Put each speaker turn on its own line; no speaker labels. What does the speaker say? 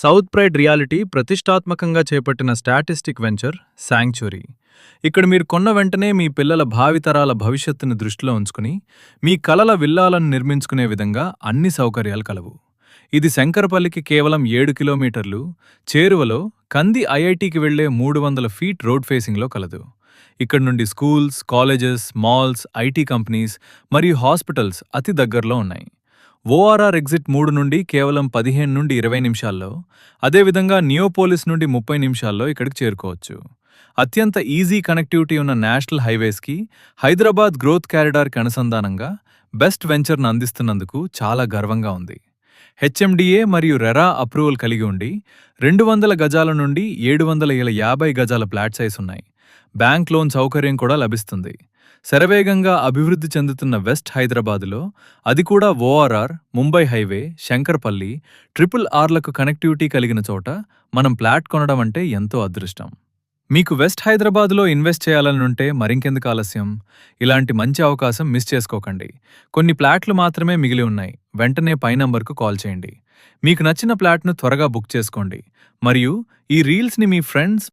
South pride reality ప్రతిష్టాత్మకంగా చేపట్టిన statistic venture sanctuary. ఇక్కడ మీరు కొన్న వెంటనే మీ పిల్లల భావితరాల భవిష్యత్తును దృష్టిలో ఉంచుకుని మీ కలల విల్లాలను నిర్మించుకునే విధంగా అన్ని సౌకర్యాలు కలవు. ఇది శంకరపల్లికి కేవలం 7 కిలోమీటర్లు చేరువలో కంది ఐఐటికి వెళ్లే 300 ఫీట్ రోడ్ ఫేసింగ్లో కలదు. ఇక్కడ నుండి schools, colleges, malls, IT companies మరియు హాస్పిటల్స్ అతి దగ్గరలో ఉన్నాయి. ఓఆర్ఆర్ ఎగ్జిట్ 3 నుండి కేవలం 15 నుండి 20 నిమిషాల్లో, అదేవిధంగా నియోపోలిస్ నుండి 30 నిమిషాల్లో ఇక్కడికి చేరుకోవచ్చు. అత్యంత ఈజీ కనెక్టివిటీ ఉన్న నేషనల్ హైవేస్కి హైదరాబాద్ గ్రోత్ కారిడార్కి అనుసంధానంగా బెస్ట్ వెంచర్ను అందిస్తున్నందుకు చాలా గర్వంగా ఉంది. హెచ్ఎండిఏ మరియు రెరా అప్రూవల్ కలిగి ఉండి 200 గజాల నుండి 750 గజాల ఫ్లాట్ సైజ్ ఉన్నాయి. బ్యాంక్ లోన్ సౌకర్యం కూడా లభిస్తుంది. శరవేగంగా అభివృద్ధి చెందుతున్న వెస్ట్ హైదరాబాదులో, అది కూడా ఓఆర్ఆర్, ముంబై హైవే, శంకర్పల్లి, RRRలకు కనెక్టివిటీ కలిగిన చోట మనం ఫ్లాట్ కొనడం అంటే ఎంతో అదృష్టం. మీకు వెస్ట్ హైదరాబాదులో ఇన్వెస్ట్ చేయాలనుంటే మరింకెందుకు ఆలస్యం? ఇలాంటి మంచి అవకాశం మిస్ చేసుకోకండి. కొన్ని ఫ్లాట్లు మాత్రమే మిగిలి ఉన్నాయి. వెంటనే పై నంబర్కు కాల్ చేయండి. మీకు నచ్చిన ఫ్లాట్ను త్వరగా బుక్ చేసుకోండి మరియు ఈ రీల్స్ని మీ ఫ్రెండ్స్